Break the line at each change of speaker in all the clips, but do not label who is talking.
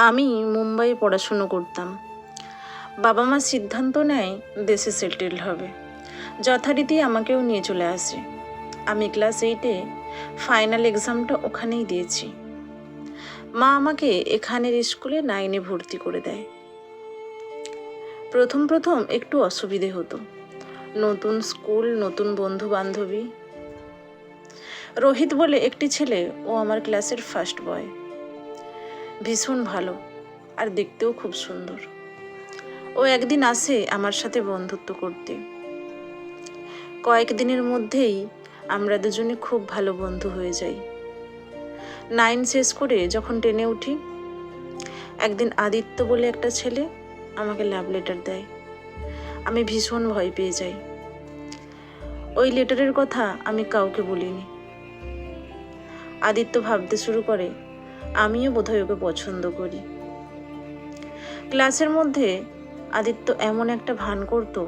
আমি মুম্বাইয়ে পড়াশুনো করতাম। বাবা মা সিদ্ধান্ত নেয় দেশে সেটেল হবে। যথারীতি আমাকেও নিয়ে চলে আসে। আমি ক্লাস 8-এ ফাইনাল এক্সামটা ওখানেই দিয়েছি। মা আমাকে এখানের স্কুলে 9-এ ভর্তি করে দেয়। প্রথম একটু অসুবিধে হতো। নতুন স্কুল, নতুন বন্ধু বান্ধবী। রোহিত বলে একটি ছেলে, ও আমার ক্লাসের ফার্স্ট বয়। ভীষণ ভালো আর দেখতেও খুব সুন্দর। ও একদিন আসে আমার সাথে বন্ধুত্ব করতে। কয়েকদিনের মধ্যেই আমরা দুজনে খুব ভালো বন্ধু হয়ে যাই। 9 শেষ করে যখন 10-এ উঠি, একদিন আদিত্য বলে একটা ছেলে আমাকে লাভ লেটার দেয়। আমি ভীষণ ভয় পেয়ে যাই। ওই লেটারের কথা আমি কাউকে বলিনি। আদিত্য ভাবতে শুরু করে আমিও বোধহয় ওকে পছন্দ করি। ক্লাসের মধ্যে আদিত্য এমন একটা ভান করতো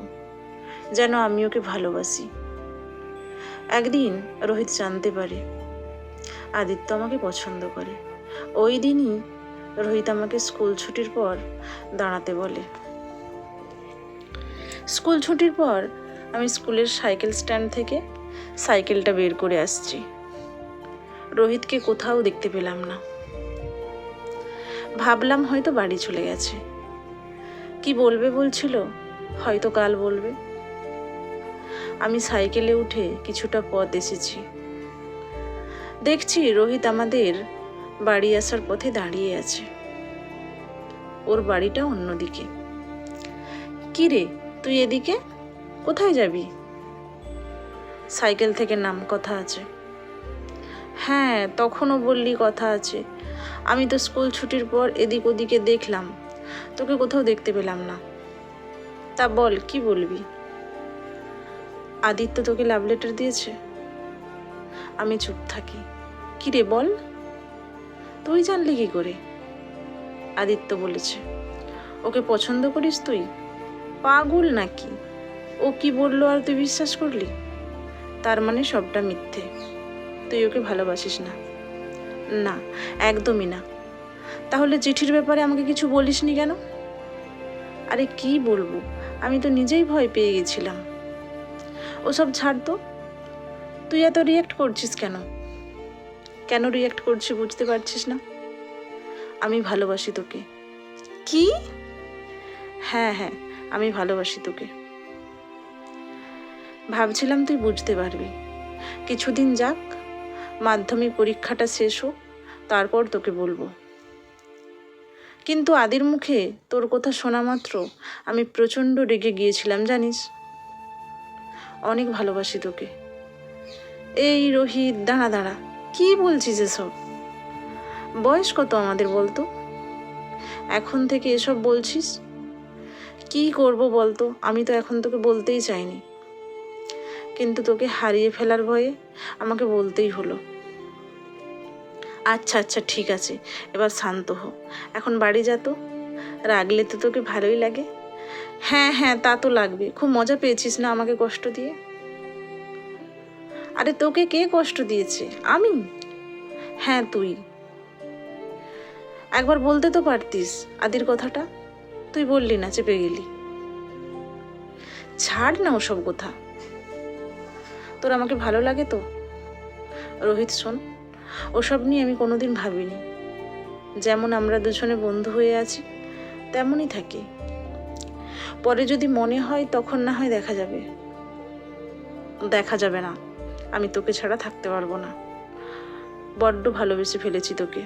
যেন আমি ওকে ভালোবাসি। একদিন রোহিত জানতে পারে আদিত্য আমাকে পছন্দ করে। ওই দিনই রোহিত আমাকে স্কুল ছুটির পর দাঁড়াতে বলে। স্কুল ছুটির পর আমি স্কুলের সাইকেল স্ট্যান্ড থেকে সাইকেলটা বের করে আসছি। রোহিতকে কোথাও দেখতে পেলাম না। ভাবলাম হয়তো বাড়ি চলে গেছে। কি বলবে বলছিল, হয়তো কাল বলবে। আমি সাইকেলে উঠে কিছুটা পথ এসেছি। দেখছি রোহিত আমাদের বাড়ি আসার পথে দাঁড়িয়ে আছে। ওর বাড়িটা অন্যদিকে। কি রে, তুই এদিকে কোথায় যাবি? সাইকেল থেকে নাম, কথা আছে। হ্যাঁ, তখনও বললি কথা আছে। আমি তো স্কুল ছুটির পর এদিক ওদিকে দেখলাম, তোকে কোথাও দেখতে পেলাম না। তা বল, কি বলবি? আদিত্য তোকে লাভ লেটার দিয়েছে? আমি চুপ থাকি। কি রে বল, তুই জানলি কি করে? আদিত্য বলেছে। ওকে পছন্দ করিস তুই? পাগল নাকি? ও কি বললো আর তুই বিশ্বাস করলি? তার মানে সবটা মিথ্যে। তুই ওকে ভালোবাসিস না? না, একদমই না। তাহলে চিঠির ব্যাপারে আমাকে কিছু বলিসনি কেন? আরে কি বলবো, আমি তো নিজেই ভয় পেয়ে গেছিলাম। ওসব ছাড় তো, তুই এত রিয়াক্ট করছিস কেন? কেন রিয়াক্ট করছি বুঝতে পারছিস না? আমি ভালোবাসি তোকে। কি? হ্যাঁ, আমি ভালোবাসি তোকে। ভাবছিলাম তুই বুঝতে পারবি। কিছুদিন যাক, মাধ্যমিক পরীক্ষাটা শেষ হোক, তারপর তোকে বলবো। কিন্তু আদির মুখে তোর কথা শোনা মাত্র আমি প্রচণ্ড রেগে গিয়েছিলাম জানিস। অনেক ভালোবাসি তোকে। এই রোহিত, দাঁড়া, কি বলছিস এসব? বয়স কত আমাদের বলতো? এখন থেকে এসব বলছিস? কি করব বলতো, আমি তো এখন তোকে বলতেই চাইনি, কিন্তু তোকে হারিয়ে ফেলার ভয়ে আমাকে বলতেই হলো। আচ্ছা ঠিক আছে, এবার শান্ত হো। এখন বাড়ি যা তো। রাগলে তো তোকে ভালোই লাগে। হ্যাঁ, তা তো লাগবে। খুব মজা পেয়েছিস না আমাকে কষ্ট দিয়ে? আরে তোকে কে কষ্ট দিয়েছে? আমি? হ্যাঁ তুই। একবার বলতে তো পারতিস আদির কথাটা। তুই বললি না, চেপে গেলি। ছাড় না ওসব কথা। তোর আমাকে ভালো লাগে তো? রোহিত শোন, ওসব নিয়ে আমি কোনোদিন ভাবিনি। যেমন আমরা দুজনে বন্ধু হয়ে আছি তেমনই থাকি। পরে যদি মনে হয় তখন না হয় দেখা যাবে। দেখা যাবে না, আমি তোকে ছাড়া থাকতে পারবো না। বড্ড ভালোবেসে ফেলেছি তোকে।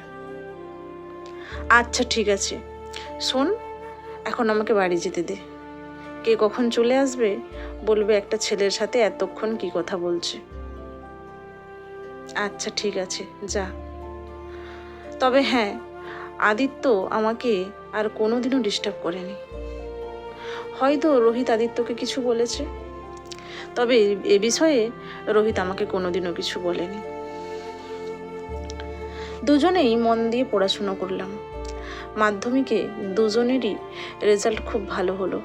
আচ্ছা ঠিক আছে, শোন, এখন আমাকে বাড়ি যেতে দে। কে কখন চলে আসবে বলবে একটা ছেলের সাথে এতক্ষণ কি কথা বলছে। আচ্ছা ঠিক আছে, যা। তবে হ্যাঁ, আদিত্য আমাকে আর কোনোদিনও ডিস্টার্ব করেনি। হয়তো রোহিত আদিত্যকে কিছু বলেছে, তবে এ বিষয়ে রোহিত আমাকে কোনোদিনও কিছু বলেনি। দুজনেই মন দিয়ে পড়াশুনো করলাম। মাধ্যমিকে দুজনেরই রেজাল্ট খুব ভালো হলো।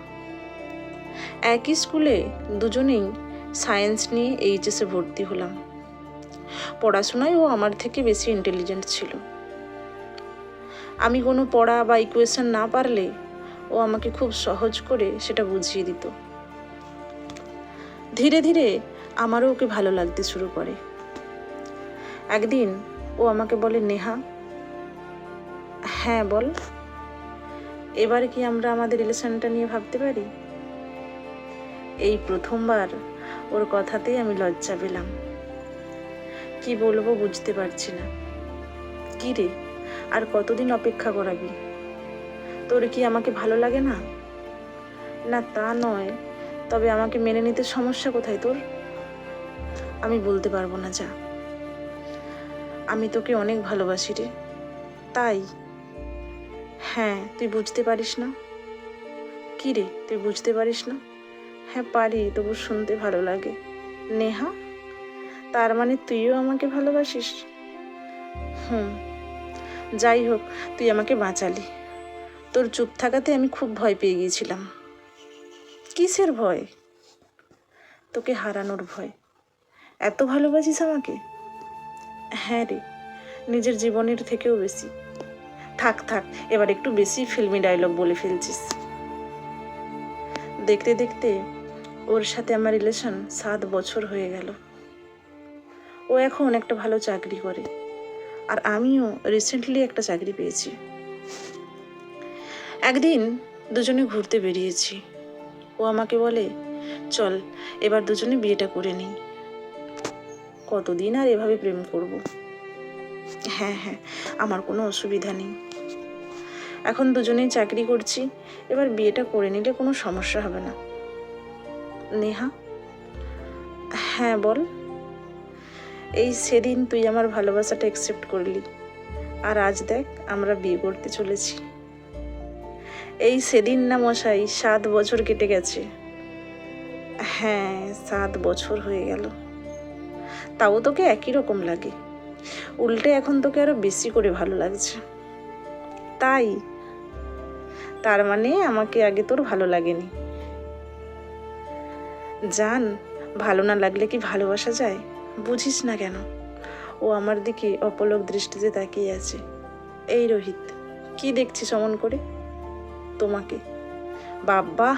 একই স্কুলে দুজনেই সায়েন্স নিয়ে এইচএসে ভর্তি হলাম। পড়াশোনায় ও আমার থেকে বেশি ইন্টেলিজেন্ট ছিল। আমি কোনো পড়া বা ইকুয়েশন না পারলে ও আমাকে খুব সহজ করে সেটা বুঝিয়ে দিত। ধীরে ধীরে আমারও ওকে ভালো লাগতে শুরু করে। একদিন ও আমাকে বলে, নেহা। হ্যাঁ বল, এবার কি আমরা আমাদের রিলেশনটা নিয়ে ভাবতে পারি? এই প্রথমবার ওর কথাতেই আমি লজ্জা পেলাম। কি বলবো বুঝতে পারছি না। কি রে, আর কতদিন অপেক্ষা করাবি? তোর কি আমাকে ভালো লাগে না? না তা নয়, তবে আমাকে মেনে নিতে সমস্যা কোথায় তোর? আমি বলতে পারবো না, যা। আমি তোকে অনেক ভালোবাসি রে। তাই? হ্যাঁ, তুই বুঝতে পারিস না? কি রে, তুই বুঝতে পারিস না? হ্যাঁ পারি, তবু শুনতে ভালো লাগে। নেহা, তার মানে তুইও আমাকে ভালোবাসিস? যাই হোক, তুই আমাকে বাঁচালি। তোর চুপ থাকাতে আমি খুব ভয় পেয়ে গিয়েছিলাম। কিসের ভয়? তোকে হারানোর ভয়। এত ভালোবাসিস আমাকে? হ্যাঁ রে, নিজের জীবনের থেকেও বেশি। থাক থাক, এবার একটু বেশি ফিল্মি ডায়লগ বলে ফেলছিস। দেখতে দেখতে ওর সাথে আমার রিলেশন 7 বছর হয়ে গেল। ও এখন একটা ভালো চাকরি করে, আর আমিও রিসেন্টলি একটা চাকরি পেয়েছি। একদিন দুজনে ঘুরতে বেরিয়েছি। ও আমাকে বলে, চল এবার দুজনে বিয়েটা করে নিই। কতদিন আর এভাবে প্রেম করব? হ্যাঁ হ্যাঁ, আমার কোনো অসুবিধা নেই। এখন দুজনেই চাকরি করছি, এবার বিয়েটা করে নিলে কোনো সমস্যা হবে না। নেহা। হ্যাঁ বল। এই সেদিন তুই আমার ভালোবাসাটা অ্যাকসেপ্ট করলি, আর আজ দেখ আমরা বিয়ে করতে চলেছি। এই সেদিন না মশাই, 7 বছর কেটে গেছে। হ্যাঁ, 7 বছর হয়ে গেল। তাও তোকে একই রকম লাগে, উল্টে এখন তোকে আরো বেশি করে ভালো লাগছে। তাই? তার মানে আমাকে আগে তোর ভালো লাগেনি? জান, ভালো না লাগলে কি ভালোবাসা যায়? বুঝিস না কেন? ও আমার দিকে অপলক দৃষ্টিতে তাকিয়ে আছে। এই রোহিত, কি দেখছিস অমন করে? তোমাকে। বাবা,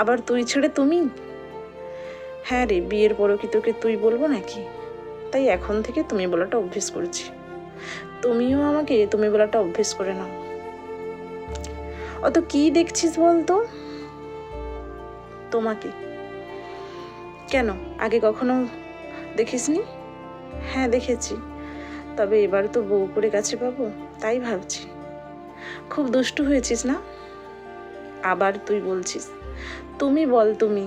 আবার তুই ছেড়ে তুমি? হ্যাঁ রে, বিয়ের পরও কি তোকে তুই বলবো নাকি? তাই এখন থেকে তুমি বলাটা অভ্যেস করেছি। তুমিও আমাকে তুমি বলাটা অভ্যেস করে নাও। অত কি দেখছিস বলতো? তোমাকে। কেন, আগে কখনো দেখিসনি? হ্যাঁ দেখেছি, তবে এবার তো বউ করে কাছে পাবো, তাই ভাবছি। খুব দুষ্টু হয়েছিস না? আবার তুই বলছিস? তুমি বল তুমি।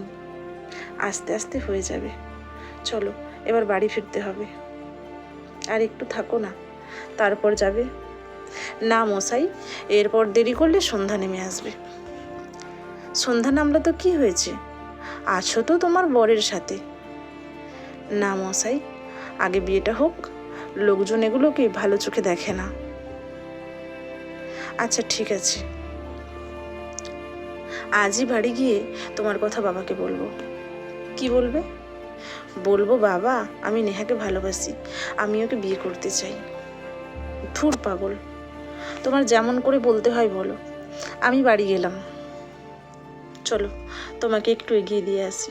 আস্তে আস্তে হয়ে যাবে। চলো এবার বাড়ি ফিরতে হবে। আর একটু থাকো না, তারপর যাবে? না মশাই, এরপর দেরি করলে সন্ধ্যা নেমে আসবে। সন্ধ্যা নামলে তো কি হয়েছে, আছো তো তোমার বরের সাথে। না মশাই, আগে বিয়েটা হোক, লোকজন এগুলোকে ভালো চোখে দেখে না। আচ্ছা ঠিক আছে, আজই বাড়ি গিয়ে তোমার কথা বাবাকে বলবো। কি বলবে? বলবো, বাবা আমি নেহাকে ভালোবাসি, আমি ওকে বিয়ে করতে চাই। ধুর পাগল, তোমার যেমন করে বলতে হয় বলো, আমি বাড়ি গেলাম। চলো তোমাকে একটু এগিয়ে দিয়ে আসি।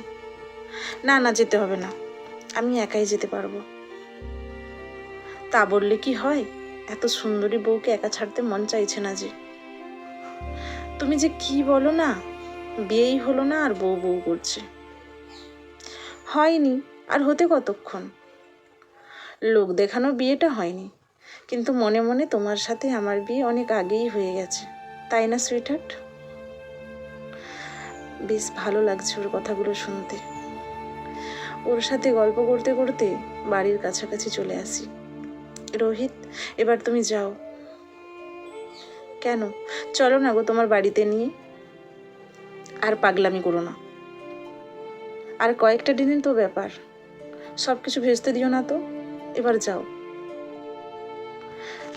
না না, যেতে হবে না, আমি একাই যেতে পারবো। তা বললে কি হয়, এত সুন্দরী বউকে একা ছাড়তে মন চাইছে না যে। তুমি যে কি বলো না, বিয়েই হলো না আর বউ বউ করছে। হয়নি, আর হতে কতক্ষণ? লোক দেখানো বিয়েটা হয়নি, কিন্তু মনে মনে তোমার সাথে আমার বিয়ে অনেক আগেই হয়ে গেছে, তাই না সুইটহার্ট? বেশ ভালো লাগছে ওর কথাগুলো শুনতে। ওর সাথে গল্প করতে করতে বাড়ির কাছাকাছি চলে আসি। রোহিত, এবার তুমি যাও। কেন? চলো না গো তোমার বাড়িতে নিয়ে। আর পাগলামি করো না, আর কয়েকটা দিনের তো ব্যাপার, সব কিছু ভেস্তে দিও না তো। এবার যাও।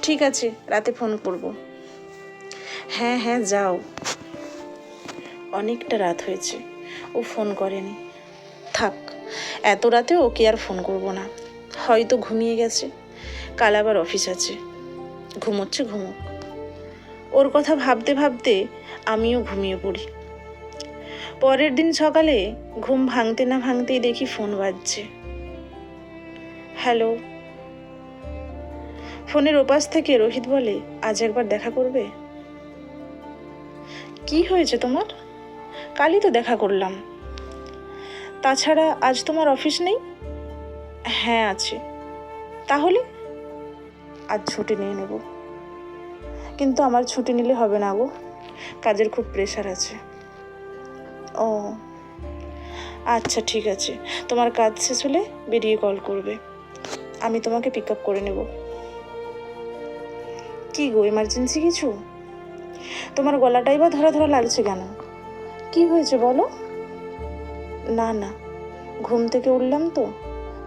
ঠিক আছে, রাতে ফোন করব। হ্যাঁ হ্যাঁ যাও। অনেকটা রাত হয়েছে, ও ফোন করেনি। থাক, এত রাতে ওকে আর ফোন করব না, হয়তো ঘুমিয়ে গেছে, কাল আবার অফিস আছে। ঘুমোচ্ছে ঘুমোক। ওর কথা ভাবতে ভাবতে আমিও ঘুমিয়ে পড়ি। পরের দিন সকালে ঘুম ভাঙতে না ভাঙতেই দেখি ফোন বাজছে। হ্যালো। ফোনের ওপাশ থেকে রোহিত বলে, আজ একবার দেখা করবে? কি হয়েছে তোমার? কালই তো দেখা করলাম। তাছাড়া আজ তোমার অফিস নেই? হ্যাঁ আছে। তাহলে? আজ ছুটি নিয়ে নেব। কিন্তু আমার ছুটি নিলে হবে না গো, কাজের খুব প্রেশার আছে। ও আচ্ছা ঠিক আছে, তোমার কাজ শেষ হলে বেরিয়ে কল করবে, আমি তোমাকে পিক আপ করে নেব। কি গো, এমার্জেন্সি কিছু? তোমার গলাটাই বা ধরা ধরা লাগছে কেন? কি হয়েছে বলো? না না, ঘুম থেকে উঠলাম তো,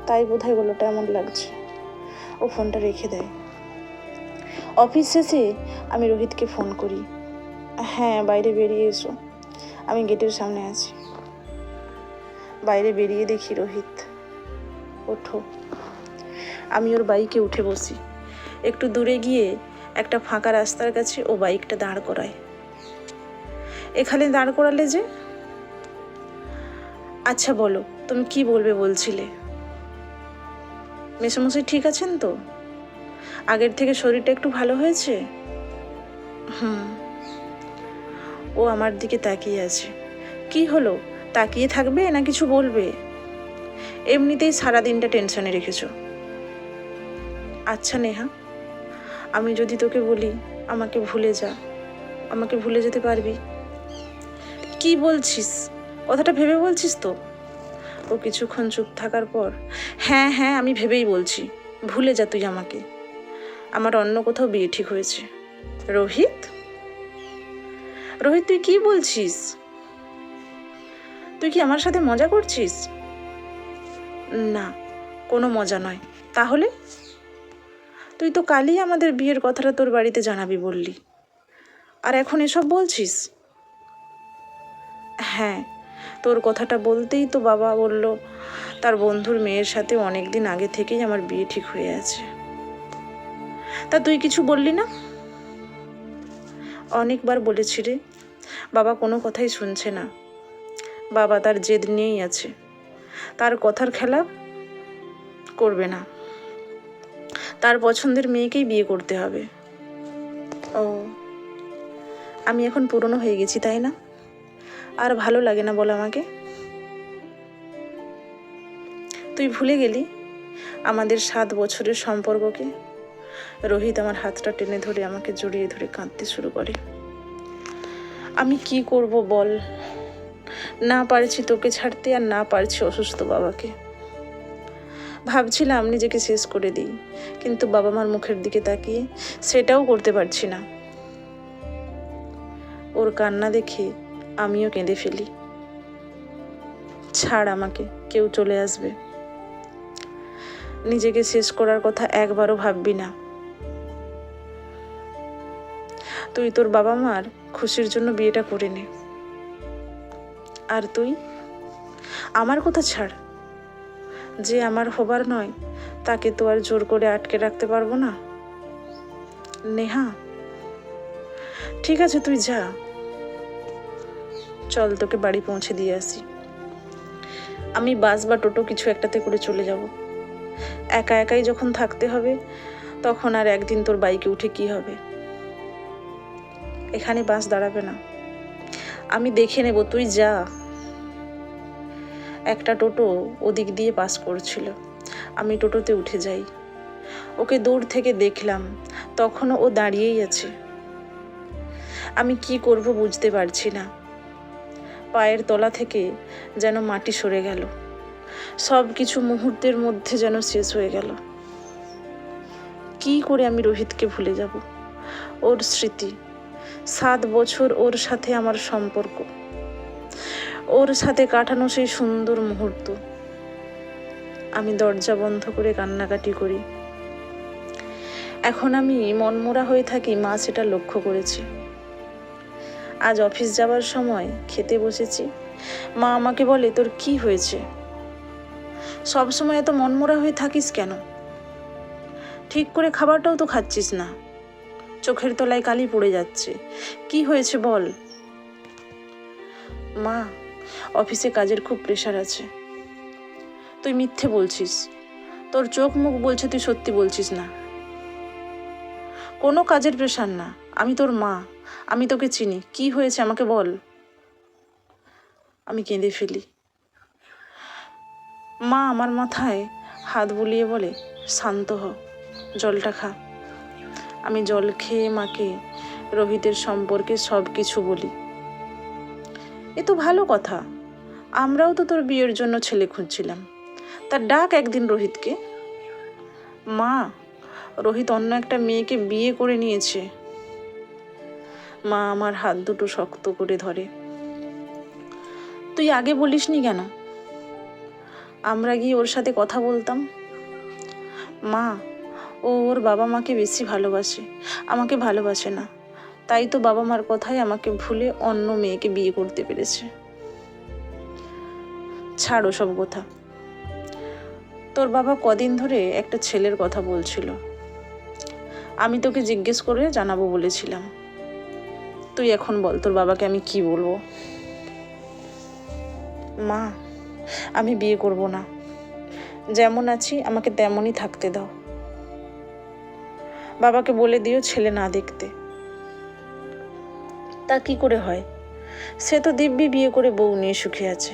তাই বোধহয় গলাটা এমন লাগছে। ও ফোনটা রেখে দেয়। অফিস শেষে আমি রোহিতকে ফোন করি। হ্যাঁ, বাইরে বেরিয়ে এসো, আমি গেটের সামনে আছি। বাইরে বেরিয়ে দেখি রোহিত। ওঠো। আমি ওর বাইকে উঠে বসি। একটু দূরে গিয়ে একটা ফাঁকা রাস্তার কাছে ও বাইকটা দাঁড় করায়। এখানে দাঁড় করালে যে? আচ্ছা বলো, তুমি কি বলবে বলছিলে? মেসোমশাই ঠিক আছেন তো? আগের থেকে শরীরটা একটু ভালো হয়েছে? ও আমার দিকে তাকিয়ে আছে। কি হলো, তাকিয়ে থাকবে না কিছু বলবে? এমনিতেই সারাদিনটা টেনশনে রেখেছ। আচ্ছা নেহা, আমি যদি তোকে বলি আমাকে ভুলে যা, আমাকে ভুলে যেতে পারবি? কি বলছিস? কথাটা ভেবে বলছিস তো? ও কিছুক্ষণ চুপ থাকার পর, হ্যাঁ হ্যাঁ আমি ভেবেই বলছি, ভুলে যা তুই আমাকে। আমার অন্য কোথাও বিয়ে ঠিক হয়েছে। রোহিত? রোহিত তুই কি বলছিস? তুই কি আমার সাথে মজা করছিস? না, কোনো মজা নয়। তাহলে? তুই তো কালই আমাদের বিয়ের কথাটা তোর বাড়িতে জানাবি বললি, আর এখন এসব বলছিস? হ্যাঁ, তোর কথাটা বলতেই তো বাবা বলল তার বন্ধুর মেয়ের সাথে অনেক দিন আগে থেকেই আমার বিয়ে ঠিক হয়ে আছে। তা তুই কিছু বললি না? অনেকবার বলেছি রে, বাবা কোনো কথাই শুনছে না। বাবা তার জেদ নিয়েই আছে, তার কথার খেলাপ করবে না, তার পছন্দের মেয়েকেই বিয়ে করতে হবে। ও, আমি এখন পুরনো হয়ে গেছি তাই না? আর ভালো লাগে না বল আমাকে? তুই ভুলে গেলি আমাদের 7 বছরের সম্পর্ককে? রোহিত আমার হাতটা টেনে ধরে আমাকে জড়িয়ে ধরে কাঁদতে শুরু করে। আমি কি করব বল? না পারছি তোকে ছাড়তে, আর না পারছি অসুস্থ বাবাকে। ভাবছিলাম নিজেকে শেষ করে দিই, কিন্তু বাবা মার মুখের দিকে তাকিয়ে সেটাও করতে পারছি না। ওর কান্না দেখে আমিও কেঁদে ফেলি। ছাড় আমাকে, কেউ চলে আসবে। নিজেকে শেষ করার কথা একবারও ভাববি না। তুই তোর বাবা মার খুশির জন্য বিয়েটা করে নে। আর তুই? আমার কথা ছাড়, যে আমার হবার নয় তাকে তো আর জোর করে আটকে রাখতে পারবো না। নেহা, ঠিক আছে তুই যা, চল তোকে বাড়ি পৌঁছে দিয়ে আসি। আমি বাস বা টোটো কিছু একটাতে করে চলে যাব। একা একাই যখন থাকতে হবে তখন আর একদিন তোর বাইকে উঠে কি হবে? এখানে বাস দাঁড়াবে না, আমি দেখে নেব, তুই যা। একটা টোটো ওদিক দিয়ে পাস করছিল, আমি টোটোতে উঠে যাই। ওকে দূর থেকে দেখলাম, তখনও ও দাঁড়িয়েই আছে। আমি কি করব বুঝতে পারছি না। পায়ের তলা থেকে যেন মাটি সরে গেল, সব কিছু মুহূর্তের মধ্যে যেন শেষ হয়ে গেল। কি করে আমি রোহিতকে ভুলে যাব? ওর স্মৃতি, 7 বছর ওর সাথে আমার সম্পর্ক, ওর সাথে কাটানো সেই সুন্দর মুহূর্ত। আমি দরজা বন্ধ করে কান্নাকাটি করি। এখন আমি মনমরা হয়ে থাকি, মা সেটা লক্ষ্য করেছে। আজ অফিস যাওয়ার সময় খেতে বসেছি, মা আমাকে বলে, তোর কি হয়েছে? সবসময় এত মনমরা হয়ে থাকিস কেন? ঠিক করে খাবারটাও তো খাচ্ছিস না। চোখের তলায় কালি পড়ে যাচ্ছে। কি হয়েছে বল। মা, অফিসে কাজের খুব প্রেশার আছে। তুই মিথ্যে বলছিস, তোর চোখ মুখ বলছে তুই সত্যি বলছিস না। কোনো কাজের প্রেশার না, আমি তোর মা, আমি তোকে চিনি। কি হয়েছে আমাকে বল। আমি কেঁদে ফেলি। মা আমার মাথায় হাত বুলিয়ে বলে, শান্ত হ, জলটা খা। আমি জল খেয়ে মাকে রোহিতের সম্পর্কে সব কিছু বলি। এ তো ভালো কথা, আমরাও তো তোর বিয়ের জন্য ছেলে খুঁজছিলাম, তা ডাক একদিন রোহিতকে। মা, রোহিত অন্য একটা মেয়েকে বিয়ে করে নিয়েছে। মা আমার হাত দুটো শক্ত করে ধরে। তুই আগে বলিসনি কেন? আমরা গিয়ে ওর সাথে কথা বলতাম। মা, ও ওর বাবা মাকে বেশি ভালোবাসে, আমাকে ভালোবাসে না, তাই তো বাবা মার কথায় আমাকে ভুলে অন্য মেয়েকে বিয়ে করতে পেরেছে। ছাড় ওসব কথা। তোর বাবা কদিন ধরে একটা ছেলের কথা বলছিল, আমি তোকে জিজ্ঞেস করে জানাবো বলেছিলাম। তুই এখন বল তোর বাবাকে আমি কি বলবো। মা, আমি বিয়ে করব না, যেমন আছি আমাকে তেমনই থাকতে দাও। বাবাকে বলে দিও ছেলে না দেখতে। তা কি করে হয়? সে তো দিব্যি বিয়ে করে বউ নিয়ে সুখে আছে,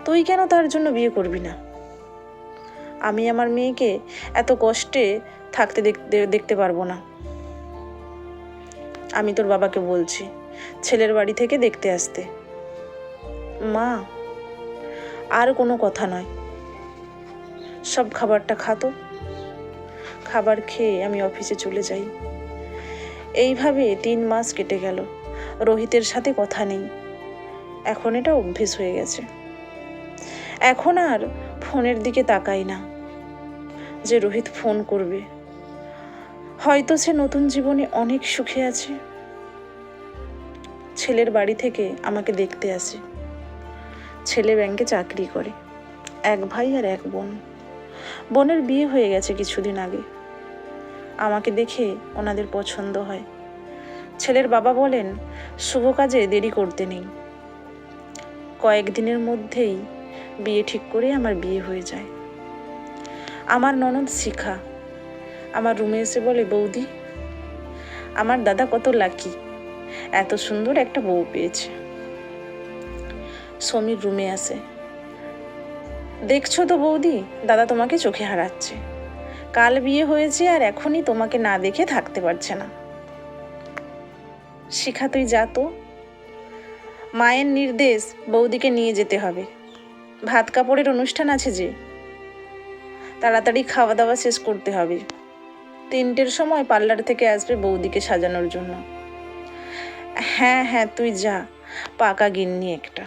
তুই কেন তার জন্য বিয়ে করবি না? আমি আমার মেয়েকে এত কষ্টে থাকতে দেখতে পারবো না। আমি তোর বাবাকে বলছি ছেলের বাড়ি থেকে দেখতে আসতে। মা, আর কোনো কথা নয়, সব খাবারটা খাতো। খাবার খেয়ে আমি অফিসে চলে যাই। এইভাবে 3 মাস কেটে গেল, রোহিতের সাথে কথা নেই। এখন এটা অভ্যেস হয়ে গেছে। এখন আর ফোনের দিকে তাকাই না যে রোহিত ফোন করবে, হয়তো সে নতুন জীবনে অনেক সুখে আছে। ছেলের বাড়ি থেকে আমাকে দেখতে আসে। ছেলে ব্যাংকে চাকরি করে, 1 ভাই আর 1 বোন। বোনের বিয়ে হয়ে গেছে কিছুদিন আগে। আমাকে দেখে ওনাদের পছন্দ হয়। ছেলের বাবা বলেন শুভ কাজে দেরি করতে নেই, কয়েকদিনের মধ্যেই বিয়ে ঠিক করে আমার বিয়ে হয়ে যায়। আমার ননদ শিখা আমার রুমে এসে বলে, বৌদি, আমার দাদা কত লাকি, এত সুন্দর একটা বউ পেয়েছে। সমীর রুমে আসে, দেখছো তো বৌদি, দাদা তোমাকে চোখে হারাচ্ছে। কাল বিয়ে হয়েছে আর এখনই তোমাকে না দেখে থাকতে পারছে না। শিখা, তুই যা তো, মায়ের নির্দেশ, বৌদিকে নিয়ে যেতে হবে। ভাত কাপড়ের অনুষ্ঠান আছে যে, তাড়াতাড়ি খাওয়া দাওয়া শেষ করতে হবে। 3টের সময় পার্লার থেকে আসবে বৌদিকে সাজানোর জন্য। হ্যাঁ হ্যাঁ, তুই যা, পাকা গিন্নি একটা।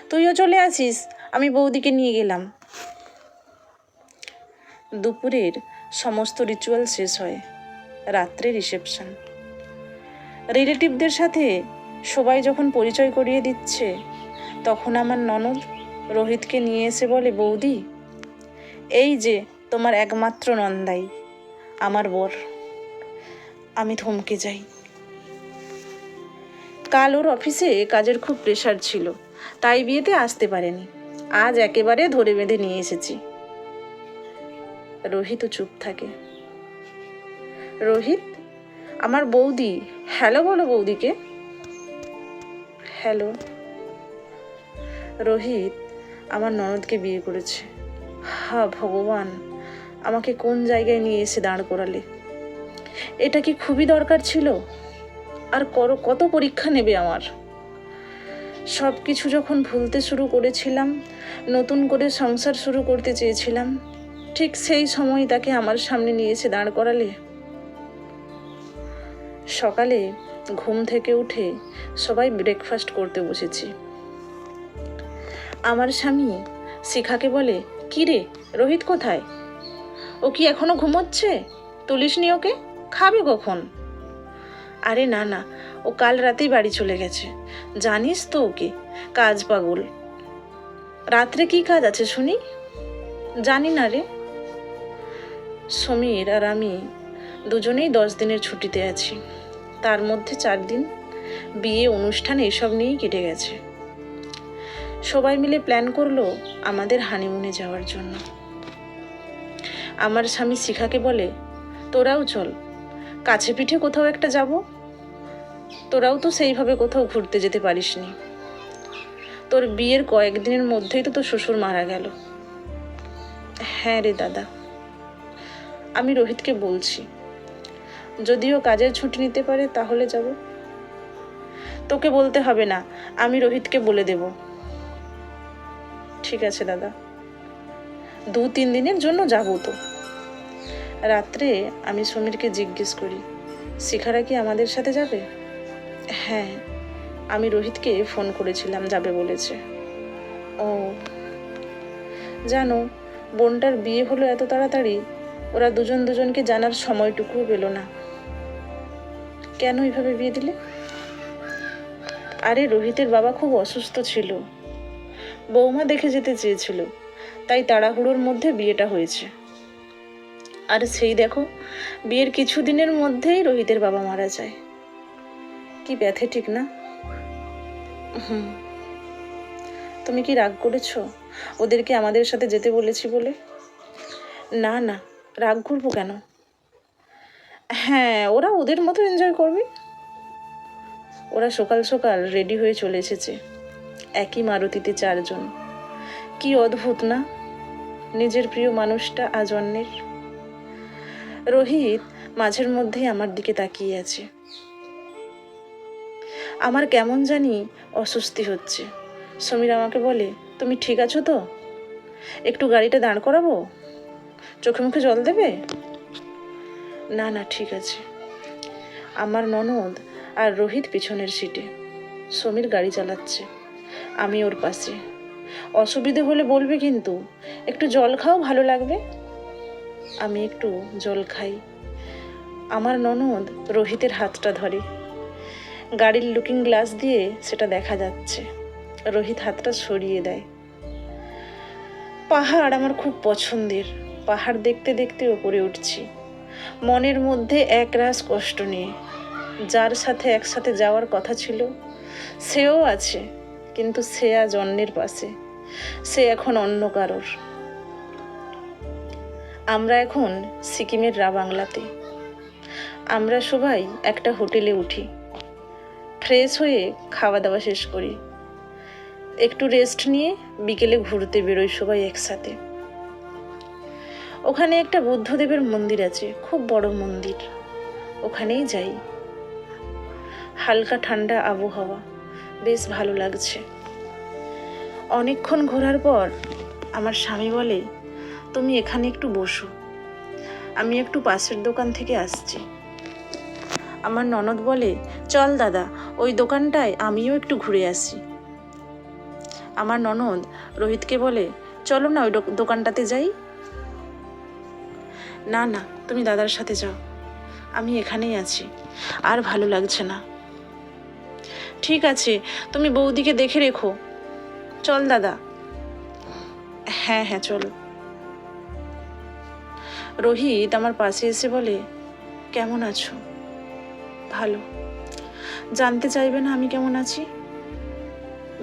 তুইও চলে আসিস, আমি বৌদিকে নিয়ে গেলাম। দুপুরের সমস্ত রিচুয়াল শেষ হয়, রাত্রে রিসেপশন। রিলেটিভদের সাথে সবাই যখন পরিচয় করিয়ে দিচ্ছে, তখন আমার ননদ রোহিতকে নিয়ে এসে বলে, বৌদি, এই যে তোমার একমাত্র নন্দাই, আমার বর। আমি থমকে যাই। কাল ওর অফিসে কাজের খুব প্রেশার ছিল, তাই বিয়েতে আসতে পারেনি। আজ একেবারে ধরে বেঁধে নিয়ে এসেছি। রোহিতও চুপ থাকে। রোহিত, আমার বৌদি, হ্যালো বলো বৌদিকে। হ্যালো। রোহিত আমার ননদকে বিয়ে করেছে। হা ভগবান, আমাকে কোন জায়গায় নিয়ে এসে দাঁড় করালে। এটা কি খুবই দরকার ছিল? আর কত পরীক্ষা নেবে আমার? সব কিছু যখন ভুলতে শুরু করেছিলাম, নতুন করে সংসার শুরু করতে চেয়েছিলাম, ঠিক সেই সময় তাকে আমার সামনে নিয়ে এসে দাঁড় করালে। সকালে ঘুম থেকে উঠে সবাই ব্রেকফাস্ট করতে বসেছি। আমার স্বামী শিখাকে বলে, কি রে, রোহিত কোথায়? ও কি এখনো ঘুমোচ্ছে? তুলিসনি ওকে? খাবে কখন? আরে না না, ও কাল রাতেই বাড়ি চলে গেছে। জানিস তো ওকে, কাজ পাগল। রাত্রে কি কাজ আছে শুনি? জানি না রে। সমীর আর আমি দুজনেই 10 দিনের ছুটিতে আছি। তার মধ্যে 4 দিন বিয়ে, অনুষ্ঠান এসব নিয়েই কেটে গেছে। সবাই মিলে প্ল্যান করলো আমাদের হানিমুনে যাওয়ার জন্য। আমার স্বামী শিখাকে বলে, তোরাও চল, কাছে পিঠে কোথাও একটা যাব। তোরাও তো সেইভাবে কোথাও ঘুরতে যেতে পারিসনি। তোর বিয়ের কয়েকদিনের মধ্যেই তো তোর শ্বশুর মারা গেল। হ্যাঁ রে দাদা, আমি রোহিতকে বলছি, যদিও কাজের ছুটি নিতে পারে তাহলে যাব। তোকে বলতে হবে না, আমি রোহিতকে বলে দেব। ঠিক আছে দাদা, 2-3 দিনের জন্য যাব তো। রাত্রে আমি সমীরকে জিজ্ঞেস করি, শিখারা কি আমাদের সাথে যাবে? হ্যাঁ, আমি রোহিতকে ফোন করেছিলাম, যাবে বলেছে। ও, জানো, বোনটার বিয়ে হলো এত তাড়াতাড়ি, ওরা দুজনকে জানার সময়টুকুও পেল না। কেন এইভাবে বিয়ে দিলে? আরে রোহিতের বাবা খুব অসুস্থ ছিল, বৌমা দেখে যেতে চেয়েছিল, তাই তাড়াহুড়োর মধ্যে বিয়েটা হয়েছে। আর সেই দেখো, বিয়ের কিছু দিনের মধ্যেই রোহিতের বাবা মারা যায়। কি প্যাথেটিক না? তুমি কি রাগ করেছো ওদেরকে আমাদের সাথে যেতে বলেছি বলে? না না, রাগ করবো কেন? হ্যাঁ, ওরা ওদের মতো এনজয় করবে। ওরা সকাল সকাল রেডি হয়ে চলে এসেছে, একই মারুতিতে 4 জন। কি অদ্ভুত না, নিজের প্রিয় মানুষটা আজ অন্যের। রোহিত মাঝের মধ্যেই আমার দিকে তাকিয়ে আছে। আমার কেমন জানি অস্বস্তি হচ্ছে। সমীর আমাকে বলে, তুমি ঠিক আছো তো? একটু গাড়িটা দাঁড় করাবো? চোখে মুখে জল দেবে? না না, ঠিক আছে। আমার ননদ আর রোহিত পিছনের সিটে, সমীর গাড়ি চালাচ্ছে, আমি ওর পাশে। অসুবিধে হলে বলবে কিন্তু, একটু জল খাও, ভালো লাগবে। আমি একটু জল খাই। আমার ননদ রোহিতের হাতটা ধরে, গাড়ির লুকিং গ্লাস দিয়ে সেটা দেখা যাচ্ছে। রোহিত হাতটা সরিয়ে দেয়। পাহাড় আমার খুব পছন্দের, পাহাড় দেখতে দেখতে ওপরে উঠছি, মনের মধ্যে একরাশ কষ্ট নিয়ে। যার সাথে একসাথে যাওয়ার কথা ছিল সেও আছে, কিন্তু সে আজ অন্যের পাশে, সে এখন অন্য কারোর। আমরা এখন সিকিমের রাবাংলাতে। আমরা সবাই একটা হোটেলে উঠি, ফ্রেশ হয়ে খাওয়া দাওয়া শেষ করি, একটু রেস্ট নিয়ে বিকেলে ঘুরতে বেরোই সবাই একসাথে। ওখানে একটা বুদ্ধদেবের মন্দির আছে, খুব বড় মন্দির, ওখানেই যাই। হালকা ঠান্ডা আবহাওয়া, বেশ ভালো লাগছে। অনেকক্ষণ ঘোরার পর আমার স্বামী বলে, তুমি এখানে একটু বসো, আমি একটু পাশের দোকান থেকে আসছি। আমার ননদ বলে, চল দাদা, ওই দোকানটায় আমিও একটু ঘুরে আসি। আমার ননদ রোহিতকে বলে, চলো না ওই দোকানটাতে যাই। না না, তুমি দাদার সাথে যাও, আমি এখানেই আছি, আর ভালো লাগছে না। ঠিক আছে, তুমি বৌদিকে দেখে রেখো, চল দাদা। হ্যাঁ হ্যাঁ, চলো। রোহিত আমার পাশে এসে বলে, কেমন আছো? ভালো। জানতে চাইবে না আমি কেমন আছি?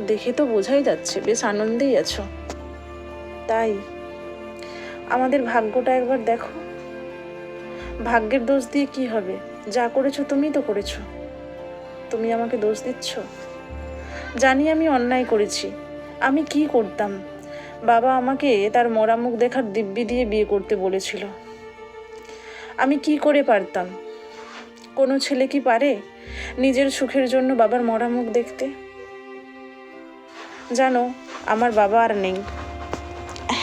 দেখে তো বোঝাই যাচ্ছে বেশ আনন্দেই আছো। তাই আমাদের ভাগ্যটা একবার দেখো। ভাগ্যের দোষ দিয়ে কি হবে? যা করেছো তুমিই তো করেছো, তুমি আমাকে দোষ দিচ্ছ? জানি আমি অন্যায় করেছি। আমি কি করতাম? বাবা আমাকে তার মরা মুখ দেখার দিব্যি দিয়ে বিয়ে করতে বলেছিল। আমি কি করে পারতাম? কোনো ছেলে কি পারে নিজের সুখের জন্য বাবার মরা মুখ দেখতে? জানো, আমার বাবা আর নেই।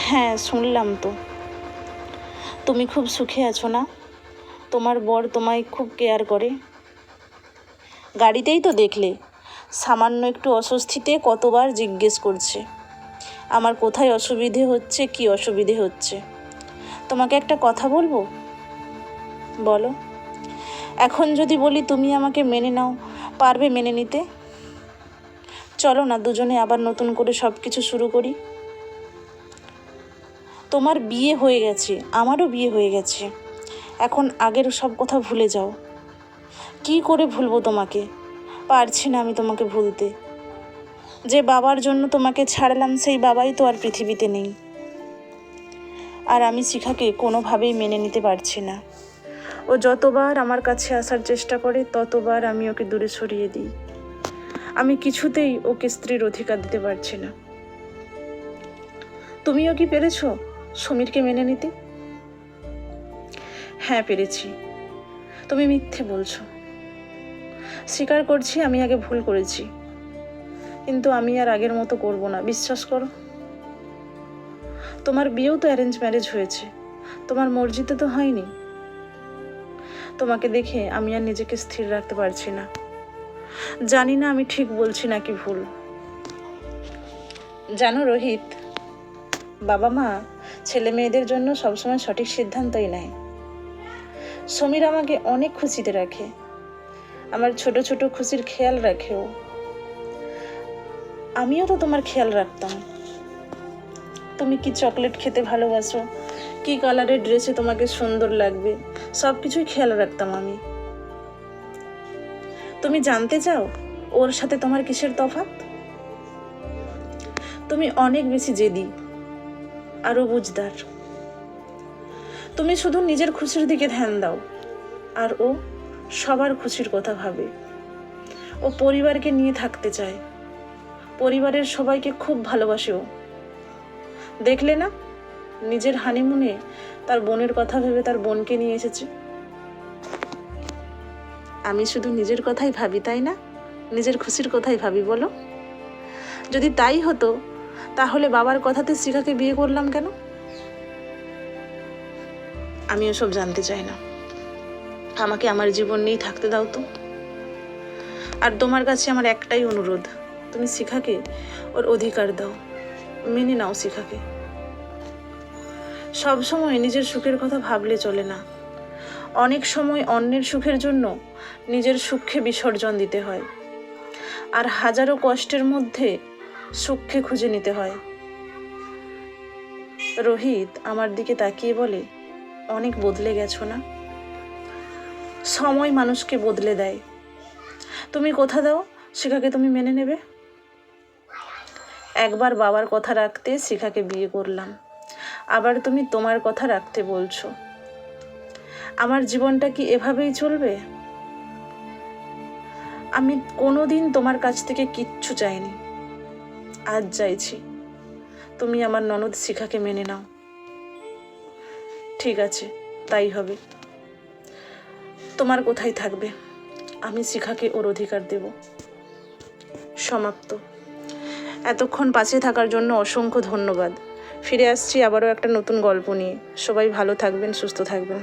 হ্যাঁ, শুনলাম তো। তুমি খুব সুখে আছো না? তোমার বর তোমায় খুব কেয়ার করে। গাড়িতেই তো দেখলে, সামান্য একটু অস্বস্তিতে কতবার জিজ্ঞেস করছে আমার কোথায় অসুবিধে হচ্ছে, কি অসুবিধে হচ্ছে। তোমাকে একটা কথা বলবো? বলো। এখন যদি বলি তুমি আমাকে মেনে নাও, পারবে মেনে নিতে? চলো না দুজনে আবার নতুন করে সব কিছু শুরু করি। তোমার বিয়ে হয়ে গেছে, আমারও বিয়ে হয়ে গেছে, এখন আগের সব কথা ভুলে যাও। কি করে ভুলবো তোমাকে? পারছি না আমি তোমাকে ভুলতে। যে বাবার জন্য তোমাকে ছাড়লাম সেই বাবাই তো আর পৃথিবীতে নেই। আর আমি শিখাকে কোনোভাবেই মেনে নিতে পারছি না। ও যতবার আমার কাছে আসার চেষ্টা করে ততবার আমি ওকে দূরে সরিয়ে দিই। আমি কিছুতেই ওকে স্ত্রীর অধিকার দিতে পারছি না। তুমিও কি পেরেছো সমীরকে মেনে নিতে? হ্যাঁ পেরেছি। তুমি মিথ্যে বলছো। স্বীকার করছি আমি আগে ভুল করেছি, কিন্তু আমি আর আগের মতো করব না, বিশ্বাস করো। তোমার বিয়েও তো অ্যারেঞ্জ ম্যারেজ হয়েছে, তোমার মর্জিতে তো হয়নি। তোমাকে দেখে আমি আর নিজেকে স্থির রাখতে পারছি না। জানি না আমি ঠিক বলছি নাকি ভুল। জানো রোহিত, বাবা মা ছেলে মেয়েদের জন্য সবসময় সঠিক সিদ্ধান্তই নেয়। সমীর আমাকে অনেক খুশিতে রাখে, আমার ছোট ছোট খুশির খেয়াল রাখেও। আমিও তো তোমার খেয়াল রাখতাম। তুমি কি চকলেট খেতে ভালোবাসো, কি কালারের ড্রেসে তোমাকে সুন্দর লাগবে, সব কিছুই খেয়াল রাখতাম আমি। তুমি জানতে চাও ওর সাথে তোমার কিসের তফাৎ? তুমি অনেক বেশি জেদি, আরও বুঝদার। তুমি শুধু নিজের খুশির দিকে ধ্যান দাও, আর ও সবার খুশির কথা ভাবে। ও পরিবারকে নিয়ে থাকতে চায়, পরিবারের সবাইকে খুব ভালোবাসে ও। দেখলে না, নিজের হানিমুনে তার বোনের কথা ভেবে তার বোনকে নিয়ে এসেছে। আমি শুধু নিজের কথাই ভাবি, তাই না? নিজের খুশির কথাই ভাবি, বলো। যদি তাই হতো তাহলে বাবার কথাতে শিখাকে বিয়ে করলাম কেন? আমি ওসব জানতে চাই না। আমাকে আমার জীবন নিয়েই থাকতে দাও তো। আর তোমার কাছে আমার একটাই অনুরোধ, তুমি শিখাকে ওর অধিকার দাও, মেনে নাও শিখাকে। সব সময় নিজের সুখের কথা ভাবলে চলে না। অনেক সময় অন্যের সুখের জন্য নিজের সুখকে বিসর্জন দিতে হয়, আর হাজারো কষ্টের মধ্যে সুখকে খুঁজে নিতে হয়। রোহিত আমার দিকে তাকিয়ে বলে, অনেক বদলে গেছো না? সময় মানুষকে বদলে দেয়। তুমি কথা দাও শিখাকে তুমি মেনে নেবে। একবার বাবার কথা রাখতে শিখাকে বিয়ে করলাম, আবার তুমি তোমার কথা রাখতে বলছো। আমার জীবনটা কি এভাবেই চলবে? আমি কোনোদিন তোমার কাছ থেকে কিচ্ছু চাইনি, আজ চাইছি তুমি আমার ননদ শিখাকে মেনে নাও। ঠিক আছে, তাই হবে। তোমার কোথায় থাকবে, আমি শিখাকে ওর অধিকার দেব। সমাপ্ত। এতক্ষণ পাশে থাকার জন্য অসংখ্য ধন্যবাদ। ফিরে আসছি আবারও একটা নতুন গল্প নিয়ে। সবাই ভালো থাকবেন, সুস্থ থাকবেন।